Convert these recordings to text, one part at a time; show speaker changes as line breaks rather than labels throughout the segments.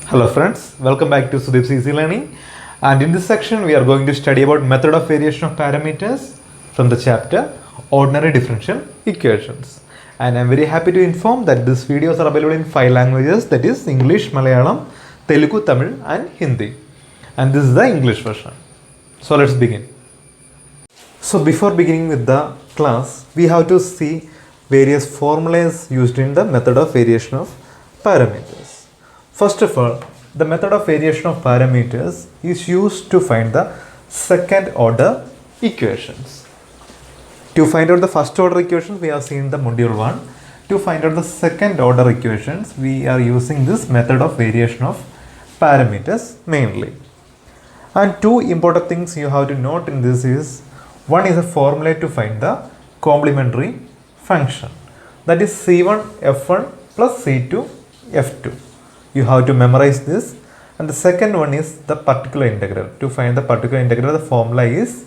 Hello friends, welcome back to Sudeep's Easy Learning, and in this section we are going to study about method of variation of parameters from the chapter Ordinary Differential Equations. And I am very happy to inform that these videos are available in 5 languages, that is English, Malayalam, Telugu, Tamil and Hindi. And this is the English version. So let's begin. So before beginning with the class, we have to see various formulas used in the method of variation of parameters. First of all, the method of variation of parameters is used to find the second order equations. To find out the first order equations, we have seen the module 1. To find out the second order equations, we are using this method of variation of parameters mainly. And two important things you have to note in this is, one is a formula to find the complementary function, that is C1 f1 plus C2 f2. You have to memorize this. And the second one is the particular integral. To find the particular integral, the formula is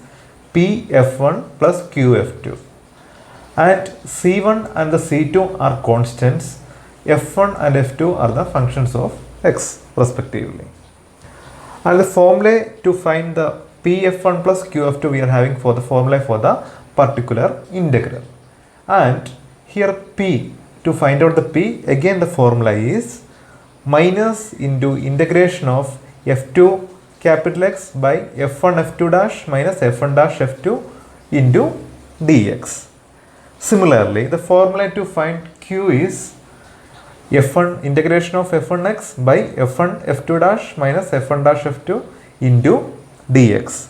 Pf1 plus Qf2. And C1 and the C2 are constants. F1 and F2 are the functions of x respectively. And the formula to find the Pf1 plus Qf2 we are having for the formula for the particular integral. And here P, to find out the P, again the formula is minus into integration of f2 capital X by f1 f2 dash minus f1 dash f2 into dx. Similarly, the formula to find Q is f1 integration of f1x by f1 f2 dash minus f1 dash f2 into dx.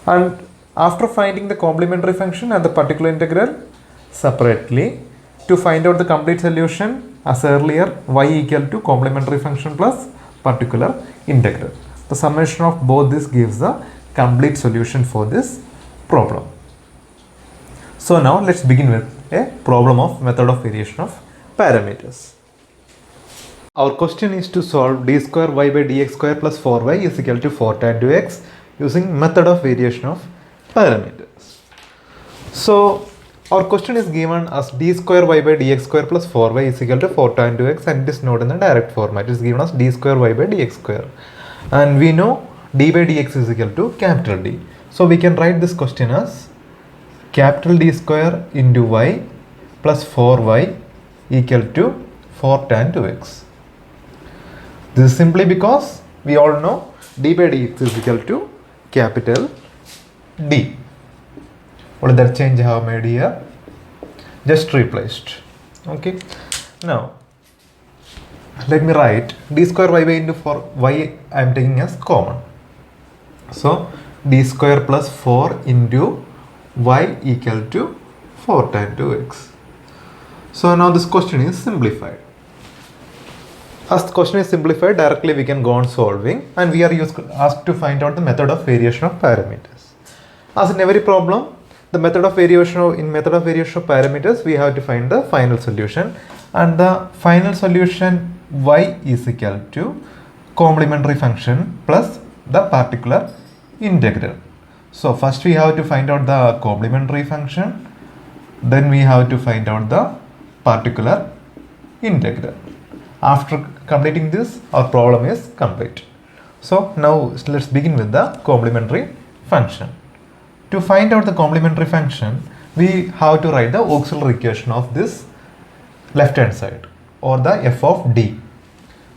And after finding the complementary function and the particular integral separately, to find out the complete solution, as earlier, y equal to complementary function plus particular integral. The summation of both this gives the complete solution for this problem. So now let's begin with a problem of method of variation of parameters. Our question is to solve d square y by dx square plus 4y is equal to 4 tan 2x using method of variation of parameters. So our question is given as d square y by dx square plus 4y is equal to 4 tan 2x, and it is not in the direct format. It is given as d square y by dx square. And we know d by dx is equal to capital D. So we can write this question as capital D square into y plus 4y equal to 4 tan 2x. This is simply because we all know d by dx is equal to capital D. What is that change I have made here? Just replaced. Okay. Now, let me write d square y by into 4 y I am taking as common. So, d square plus 4 into y equal to 4 tan 2x. So, now this question is simplified. As the question is simplified, directly we can go on solving, and we are asked to find out the method of variation of parameters. As in every problem, in method of variation of parameters, we have to find the final solution, and the final solution y is equal to complementary function plus the particular integral. So first we have to find out the complementary function, then we have to find out the particular integral. After completing this, our problem is complete. So now let's begin with the complementary function. To find out the complementary function, we have to write the auxiliary equation of this left hand side, or the f of d.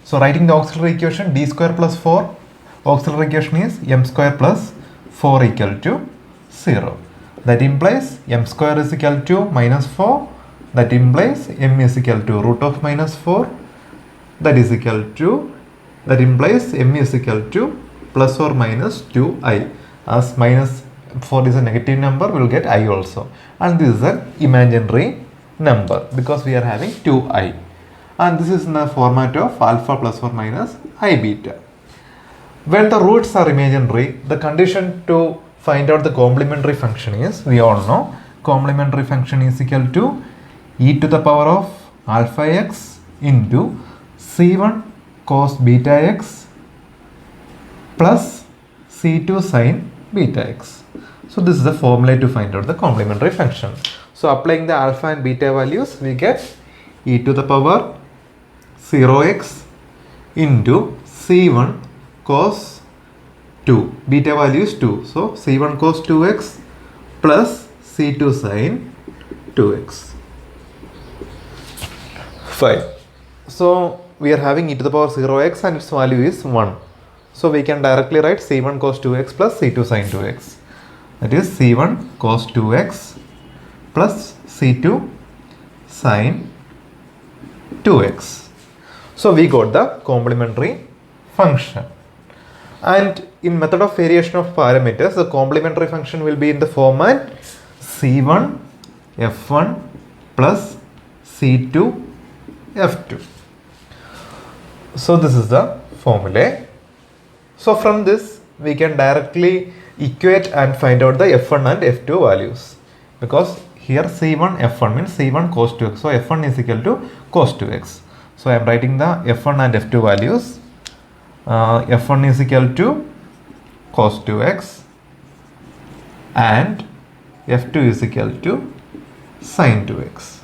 So writing the auxiliary equation, d square plus 4, auxiliary equation is m square plus 4 equal to 0. That implies m square is equal to minus 4. That implies m is equal to root of minus 4. That implies m is equal to plus or minus 2i, as minus 4 is a negative number, we will get I also, and this is an imaginary number because we are having 2i, and this is in the format of alpha plus or minus I beta. When the roots are imaginary, the condition to find out the complementary function is, we all know complementary function is equal to e to the power of alpha x into c1 cos beta x plus c2 sin beta x. So this is the formula to find out the complementary function. So applying the alpha and beta values, we get e to the power 0x into c1 cos 2. Beta value is 2. So c1 cos 2x plus c2 sin 2x. Fine. So we are having e to the power 0x and its value is 1. So we can directly write c1 cos 2x plus c2 sin 2x. That is c1 cos 2x plus c2 sin 2x. So we got the complementary function. And in method of variation of parameters, the complementary function will be in the format c1 f1 plus c2 f2. So this is the formula. So from this we can directly equate and find out the f1 and f2 values, because here c1 f1 means c1 cos 2x. So f1 is equal to cos 2x. So I am writing the f1 and f2 values. F1 is equal to cos 2x and f2 is equal to sin 2x.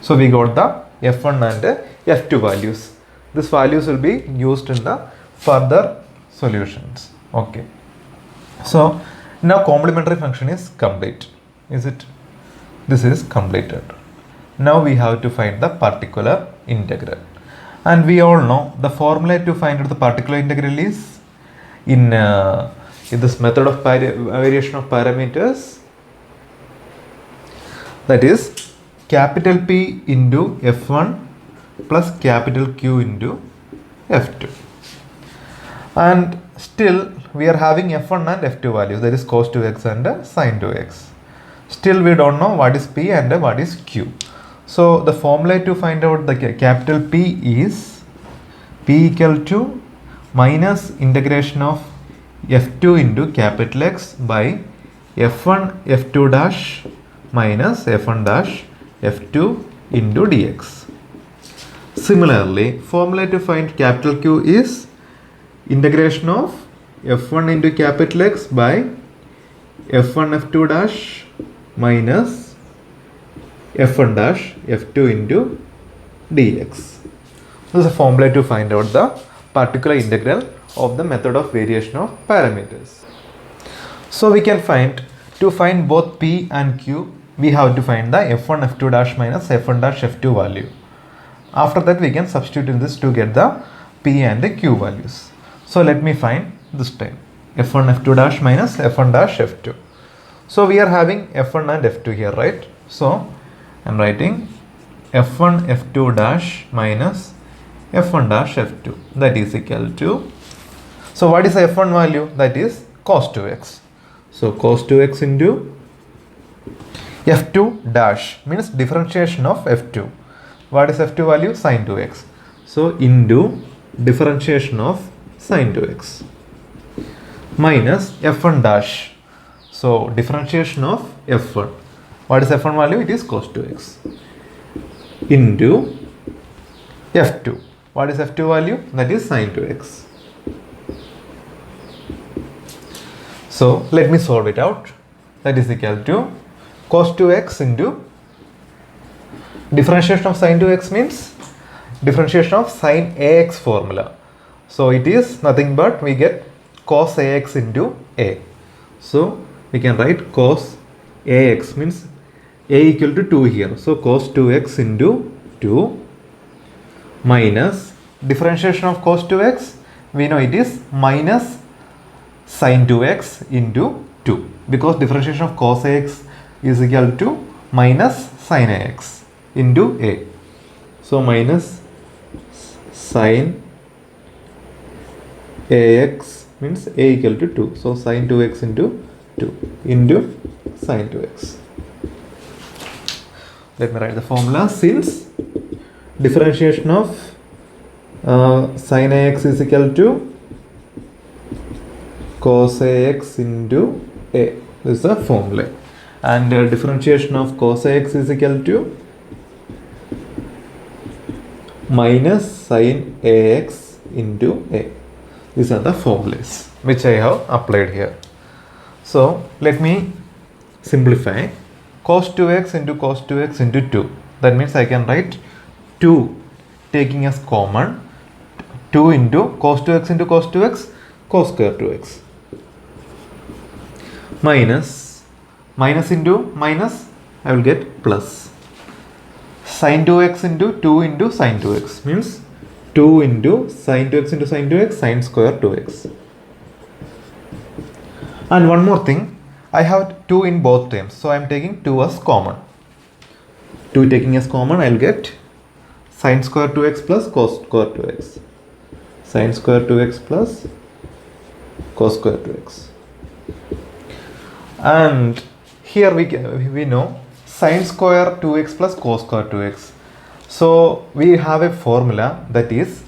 So we got the f1 and f2 values. These values will be used in the further solutions. Okay. So now complementary function is complete. Is it? This is completed. Now we have to find the particular integral. And we all know the formula to find out the particular integral is in this method of variation of parameters, that is capital P into f1 plus capital Q into f2. And still we are having f1 and f2 values, that is cos 2x and sin 2x. Still we don't know what is P and what is Q. So the formula to find out the capital P is P equal to minus integration of f2 into capital X by f1 f2 dash minus f1 dash f2 into dx. Similarly, formula to find capital Q is integration of f1 into capital X by f1 f2 dash minus f1 dash f2 into dx. This is a formula to find out the particular integral of the method of variation of parameters. So we can find, to find both P and Q, we have to find the f1 f2 dash minus f1 dash f2 value. After that we can substitute in this to get the P and the Q values. So let me find this time f1 f2 dash minus f1 dash f2. So we are having f1 and f2 here, right? So I am writing f1 f2 dash minus f1 dash f2, that is equal to, so what is the f1 value? That is cos 2x. So cos 2x into f2 dash means differentiation of f2. What is f2 value? Sin 2x. So into differentiation of sin 2x minus f1 dash. So differentiation of f1. What is f1 value? It is cos 2x into f2. What is f2 value? That is sin 2x. So let me solve it out. That is equal to cos 2x into differentiation of sin 2x means differentiation of sin ax formula. So it is nothing but we get cos ax into a. So we can write cos ax means a equal to 2 here. So cos 2x into 2 minus differentiation of cos 2x, we know it is minus sin 2x into 2, because differentiation of cos ax is equal to minus sin ax into a. So minus sin ax means a equal to 2. So sin 2x into 2 into sin 2x. Let me write the formula. Since differentiation of sin ax is equal to cos ax into a, this is the formula, and differentiation of cos ax is equal to minus sin ax into a. These are the formulas which I have applied here. So let me simplify. cos 2x into cos 2x into 2. That means I can write 2 taking as common, 2 into cos 2x into cos 2x, cos square 2x, minus into minus, I will get plus, sin 2x into 2 into sin 2x, means 2 into sin 2x into sin 2x, sin square 2x. And one more thing, I have 2 in both terms, so I am taking 2 as common. 2 taking as common, I will get sin square 2x plus cos square 2x, sin square 2x plus cos square 2x. And here we know sin square 2x plus cos square 2x. So we have a formula, that is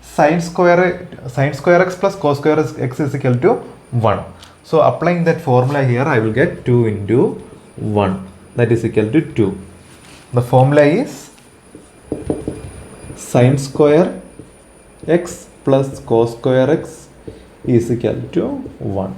sin square x plus cos square x is equal to 1. So applying that formula here, I will get 2 into 1, that is equal to 2. The formula is sin square x plus cos square x is equal to 1.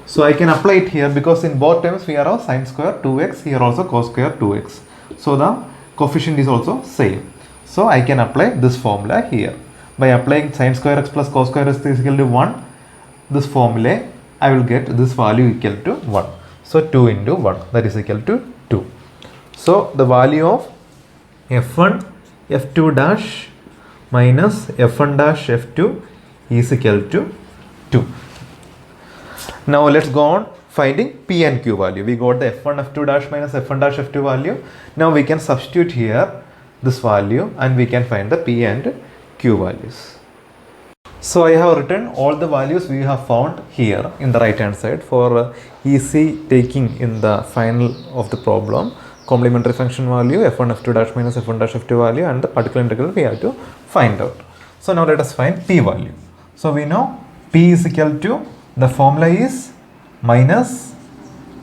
So I can apply it here because in both terms we have sin square 2x, here also cos square 2x. So the coefficient is also same. So I can apply this formula here. By applying sin square x plus cos square x is equal to 1, this formula I will get this value equal to 1. So 2 into 1, that is equal to 2. So the value of f1 f2 dash minus f1 dash f2 is equal to 2. Now let's go on finding p and q value. We got the f1 f2 dash minus f1 dash f2 value. Now we can substitute here this value and we can find the p and q values. So I have written all the values we have found here in the right hand side for easy taking in the final of the problem. Complementary function value f1 f2 dash minus f1 dash f2 value and the particular integral we have to find out. So now let us find p value. So we know p is equal to, the formula is minus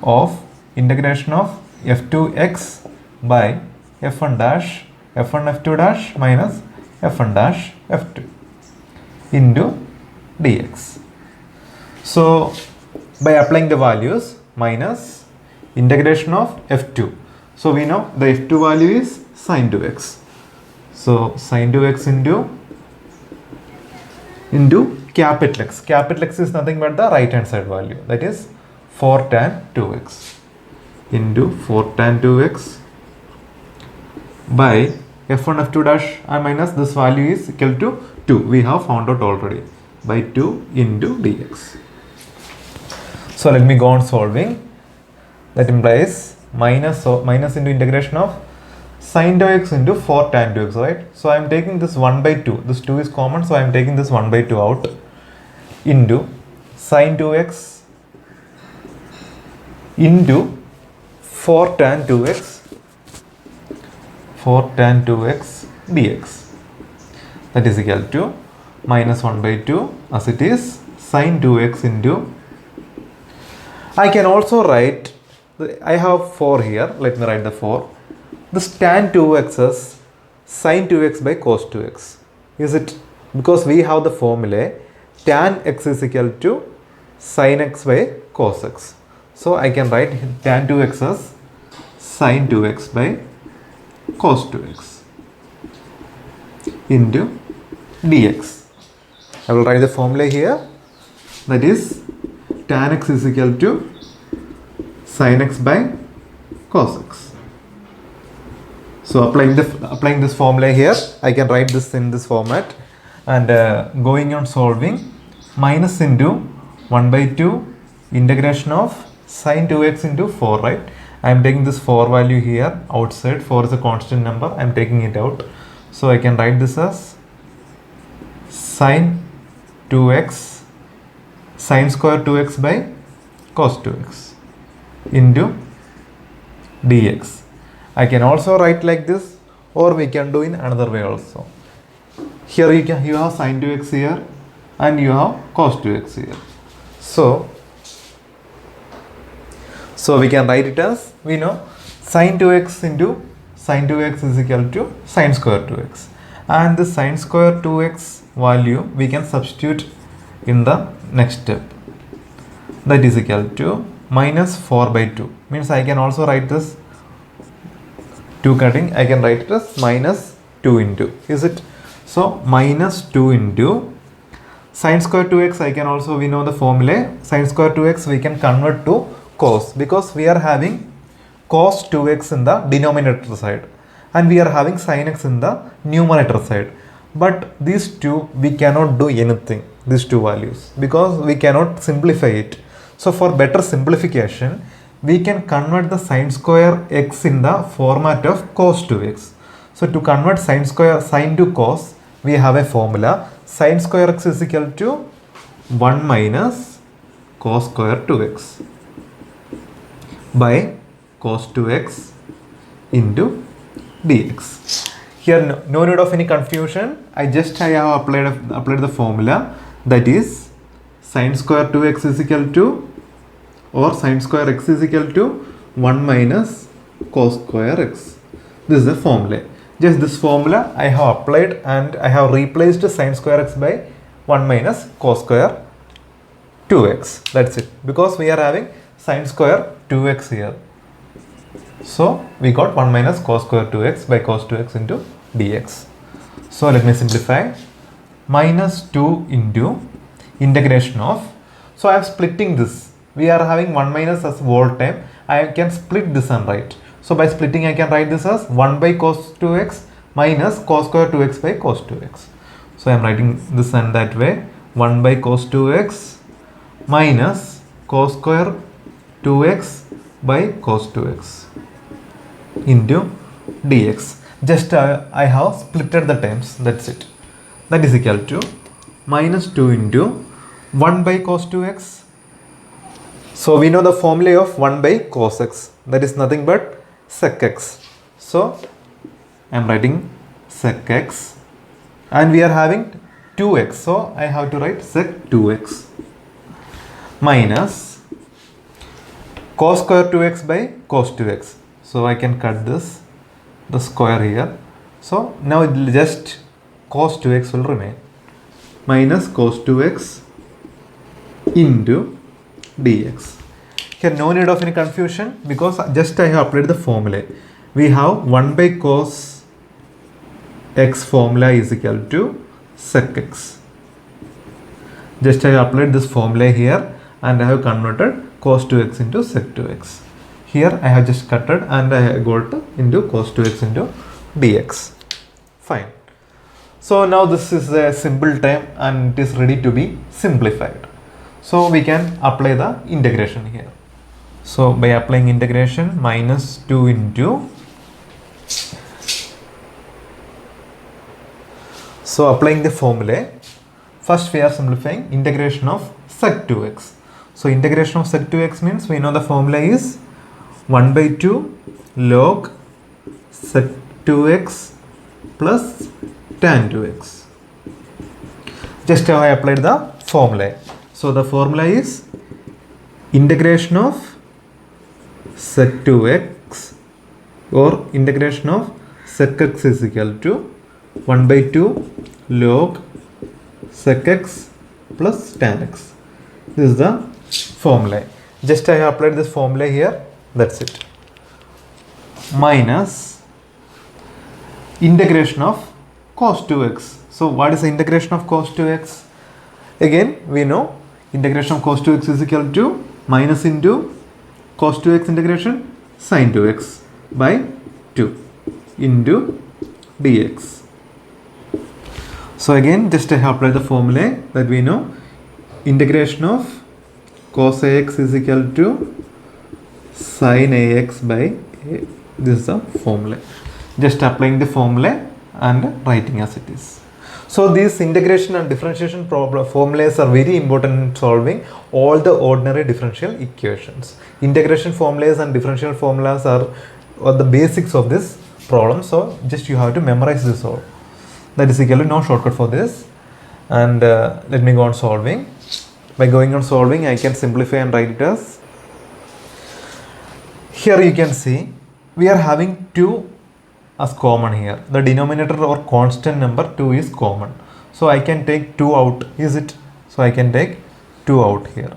of integration of f2x by f1 dash f1 f2 dash minus f1 dash f2 into dx. So by applying the values, minus integration of f2. So we know the f2 value is sin 2x. So sin 2x into capital X. Capital X is nothing but the right hand side value, that is 4 tan 2x into 4 tan 2x by f1 f2 dash minus this value is equal to 2. We have found out already, by 2 into dx. So let me go on solving. That implies minus into integration of sin 2x into 4 tan 2x, right? So I am taking this 1 by 2. This 2 is common, so I am taking this 1 by 2 out, into sin 2x into 4 tan 2x dx. That is equal to minus 1 by 2 as it is sin 2x into, I can also write, I have 4 here, let me write the 4. This tan 2x is sin 2x by cos 2x. Is it? Because we have the formula tan x is equal to sin x by cos x. So I can write tan 2x as sin 2x by cos 2x into dx. I will write the formula here, that is tan x is equal to sin x by cos x. So applying this formula here, I can write this in this format, and going on solving, minus into 1 by 2 integration of sin 2x into 4, right? I am taking this 4 value here outside. 4 is a constant number, I am taking it out. So I can write this as sin 2x, sin square 2x by cos 2x into dx. I can also write like this, or we can do in another way also. Here you have sin 2x here and you have cos 2x here. So we can write it as, we know sin 2x into sin 2x is equal to sin square 2x, and the sin square 2x value we can substitute in the next step, that is equal to minus 4 by 2. Means I can also write this 2 cutting, I can write it as minus 2 into, is it? So minus 2 into sine square 2x, I can also, we know the formula, sine square 2x we can convert to cos, because we are having cos 2x in the denominator side and we are having sin x in the numerator side. But these two we cannot do anything, these two values, because we cannot simplify it. So for better simplification, we can convert the sine square x in the format of cos 2x. So to convert sine to cos, we have a formula. Sine square x is equal to 1 minus cos square 2x by cos 2x into dx. Here no need of any confusion. I have applied the formula, that is sine square 2x is equal to, or sine square x is equal to 1 minus cos square x. This is the formula. Just this formula I have applied and I have replaced sine square x by 1 minus cos square 2x. That's it. Because we are having sine square 2x here. So we got 1 minus cos square 2x by cos 2x into dx. So let me simplify. Minus 2 into integration of, so I am splitting this. We are having 1 minus as whole time. I can split this and write. So by splitting I can write this as 1 by cos 2x minus cos square 2x by cos 2x. So I am writing this and that way. 1 by cos 2x minus cos square 2x by cos 2x into dx. Just I have splitted the terms, that's it. That is equal to minus 2 into 1 by cos 2x. So we know the formula of 1 by cos x, that is nothing but sec x. So I am writing sec x and we are having 2x, so I have to write sec 2x minus cos square 2x by cos 2x. So I can cut this, the square here. So now it will just cos 2x will remain minus cos 2x into dx. Here no need of any confusion because just I have applied the formula. We have 1 by cos x formula is equal to sec x. Just I have applied this formula here and I have converted cos 2x into sec 2x. Here I have just cutted and I have got into cos 2x into dx. Fine. So now this is a simple term and it is ready to be simplified. So we can apply the integration here. So by applying integration, minus 2 into, so applying the formula, first we are simplifying integration of sec 2x. So integration of sec 2x means we know the formula is 1 by 2 log sec 2x plus tan 2x. Just how I applied the formula. So the formula is integration of sec 2x or integration of sec x is equal to 1 by 2 log sec x plus tan x. This is the formula. Just I have applied this formula here. That's it. Minus integration of cos 2x. So what is the integration of cos 2x? Again we know integration of cos 2x is equal to minus into cos 2x integration sin 2x by 2 into dx. So again just I have applied the formula that we know integration of cos ax is equal to sin ax by a. This is the formula. Just applying the formula and writing as it is. So these integration and differentiation formulas are very important in solving all the ordinary differential equations. Integration formulas and differential formulas are the basics of this problem. So just you have to memorize this all. That is equal to no shortcut for this. And let me go on solving. By going on solving, I can simplify and write it as. Here you can see we are having 2 as common here. The denominator or constant number 2 is common. So I can take 2 out, is it? So I can take 2 out here.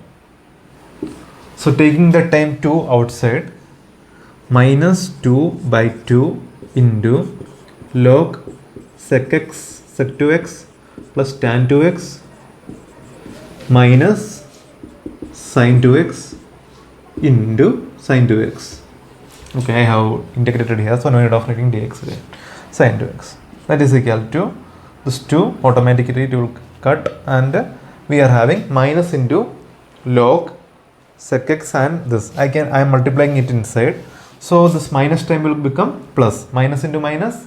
So taking the time 2 outside, minus 2 by 2 into log sec x sec 2x plus tan 2x minus sin 2x into sin 2x. Okay, I have integrated here, so no need of writing dx again. Sin 2x, that is equal to this 2 automatically it will cut, and we are having minus into log sec x, and this I am multiplying it inside, so this minus time will become plus, minus into minus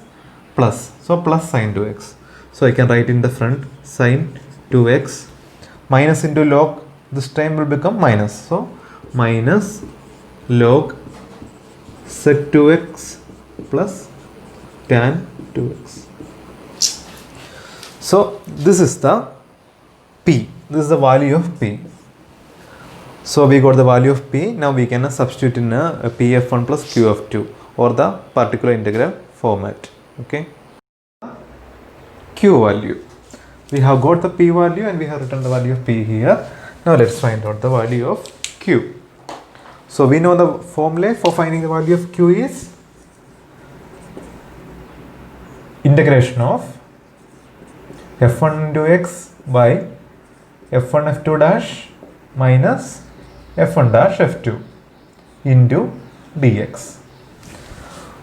plus, so plus sin 2x. So I can write in the front sin 2x minus into log, this time will become minus, so minus log sec 2x plus tan 2x. So this is the p, this is the value of p. So we got the value of p. Now we can substitute in a pf1 plus qf2 or the particular integral format. Okay, q value, we have got the p value and we have written the value of p here. Now let's find out the value of q. So we know the formula for finding the value of q is integration of f1 into x by f1 f2 dash minus f1 dash f2 into dx.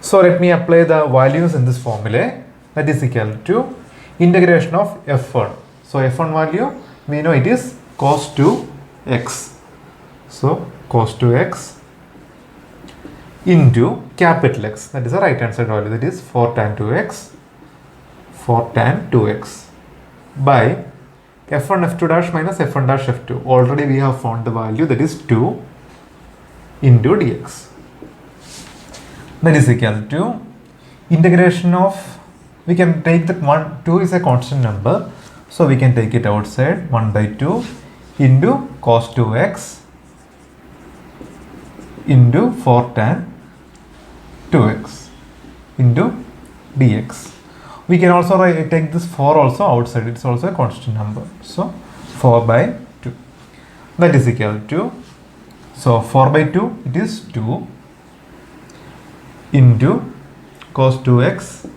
So let me apply the values in this formula, that is equal to integration of f1. So f1 value we know it is cos 2x, so cos 2x into capital X, that is the right hand side value, that is 4 tan 2x, 4 tan 2x by f1 f2 dash minus f1 dash f2. Already we have found the value, that is 2 into dx. That is equal to integration of, we can take that 2 is a constant number, so we can take it outside, 1 by 2 into cos 2x into 4 tan 2x into dx. We can also take this 4 also outside, it's also a constant number, so 4 by 2, that is equal to, so 4 by 2 it is 2 into cos 2x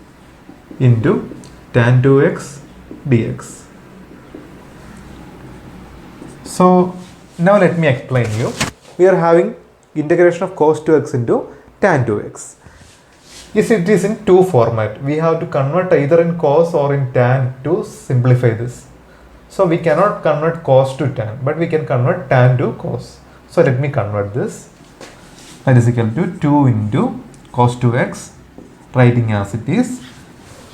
into tan 2x dx. So now let me explain you. We are having integration of cos 2x into tan 2x. Yes, it is in two format. We have to convert either in cos or in tan to simplify this. So we cannot convert cos to tan, but we can convert tan to cos. So let me convert this. That is equal to 2 into cos 2x, writing as it is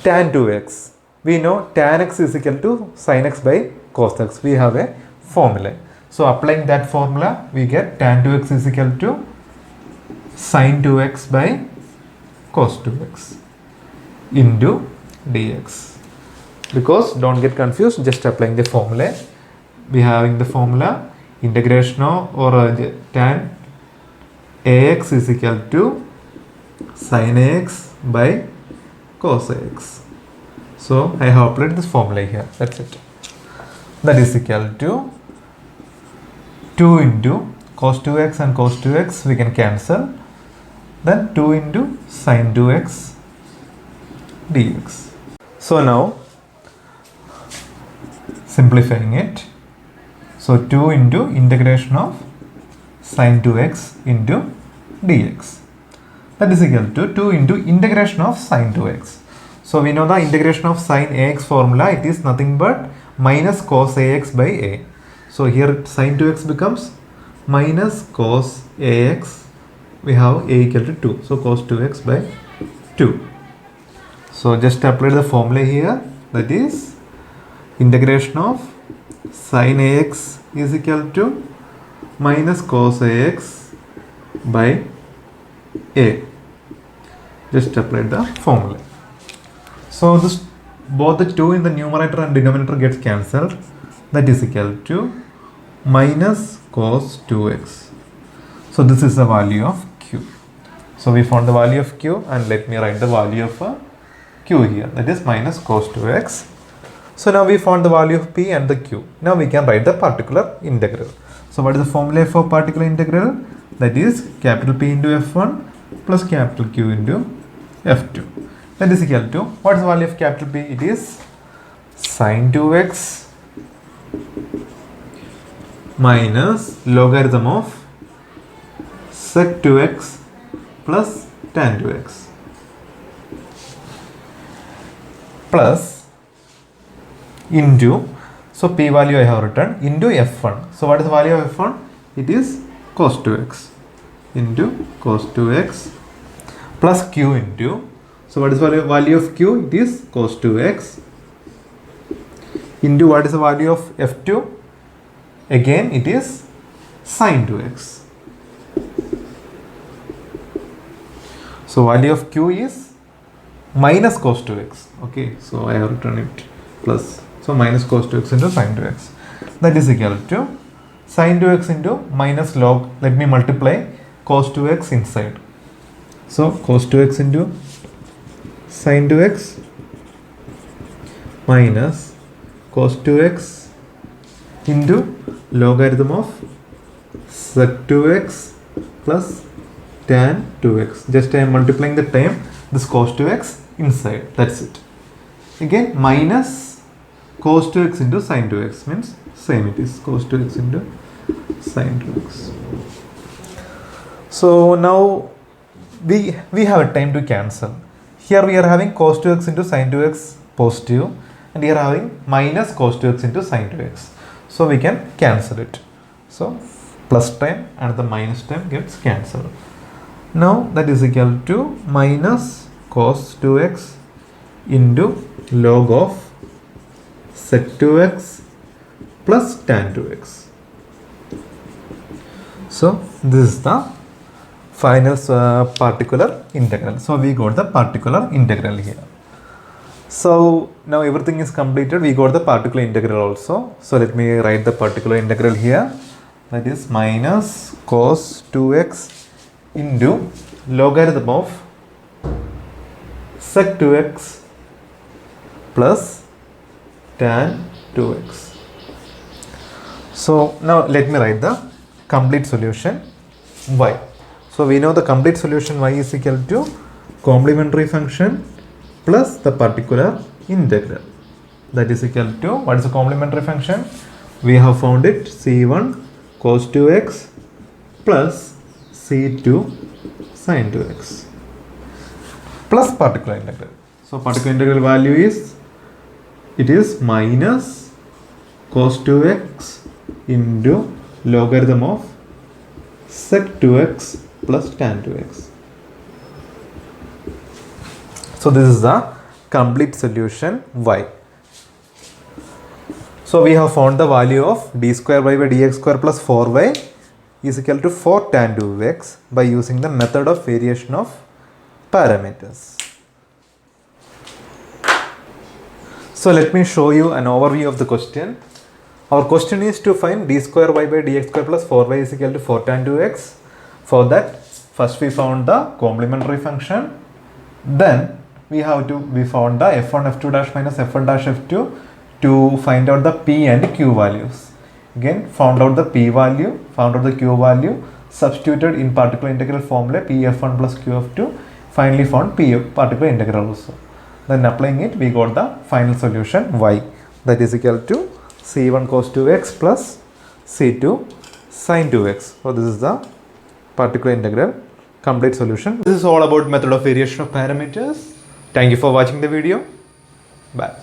tan 2x. We know tan x is equal to sin x by cos x. We have a formula. So applying that formula, we get tan 2x is equal to sin 2x by cos 2x into dx. Because don't get confused, just applying the formula. We having the formula integration of or tan ax is equal to sin ax by cos ax. So I have applied this formula here, that's it. That is equal to 2 into cos 2x and cos 2x we can cancel, then 2 into sin 2x dx. So now simplifying it, so 2 into integration of sin 2x into dx, that is equal to 2 into integration of sin 2x. So we know the integration of sin ax formula, it is nothing but minus cos ax by a. So here sin 2x becomes minus cos ax, we have a equal to 2, so cos 2x by 2. So just apply the formula here, that is integration of sin ax is equal to minus cos ax by a. Just apply the formula. So this, both the 2 in the numerator and denominator gets cancelled, that is equal to minus cos 2x. So this is the value of q. So we found the value of q, and let me write the value of q here, that is minus cos 2x. So now we found the value of p and the q. Now we can write the particular integral. So what is the formula for particular integral? That is capital P into f1 plus capital Q into f2. That is equal to, what is the value of capital P? It is sine 2x minus logarithm of sec 2x plus tan 2x plus into, so P value I have written, into F1. So what is the value of F1? It is cos 2x into cos 2x plus Q into, so what is the value of Q? It is cos 2x into, what is the value of F2? Again it is sin 2x. So value of Q is minus cos 2x. Okay, so I have written it plus, so minus cos 2x into sin 2x. That is equal to sin 2x into minus log, let me multiply cos 2x inside. So cos 2x into sin 2x minus cos 2x into logarithm of sec 2x plus tan 2x. Just I am multiplying the term, this cos 2x inside, that's it. Again minus cos 2x into sin 2x, means same, it is cos 2x into sin 2x. So now we have a time to cancel. Here we are having cos 2x into sin 2x positive, and here having minus cos 2x into sin 2x. So we can cancel it. So plus time and the minus time gets cancelled. Now that is equal to minus cos 2x into log of sec 2x plus tan 2x. So this is the final particular integral. So we got the particular integral here. So now everything is completed. We got the particular integral also. So let me write the particular integral here. That is minus cos 2x into logarithm of sec 2x plus tan 2x. So now let me write the complete solution y. So we know the complete solution y is equal to complementary function plus the particular integral. That is equal to, what is the complementary function? We have found it, c1 cos 2x plus c2 sin 2x plus particular integral. So particular integral value is, it is minus cos 2x into logarithm of sec 2x plus tan 2x. So this is the complete solution y. So we have found the value of d square y by dx square plus 4y is equal to 4 tan 2x by using the method of variation of parameters. So let me show you an overview of the question. Our question is to find d square y by dx square plus 4y is equal to 4 tan 2x. For that, first we found the complementary function. Then we found the f1 f2 dash minus f1 dash f2 to find out the p and q values. Again, found out the p value, found out the q value, substituted in particular integral formula p f1 plus q f2, finally found p particular integral also. Then applying it, we got the final solution y, that is equal to c1 cos 2x plus c2 sin 2x. So this is the particular integral complete solution. This is all about method of variation of parameters. Thank you for watching the video. Bye.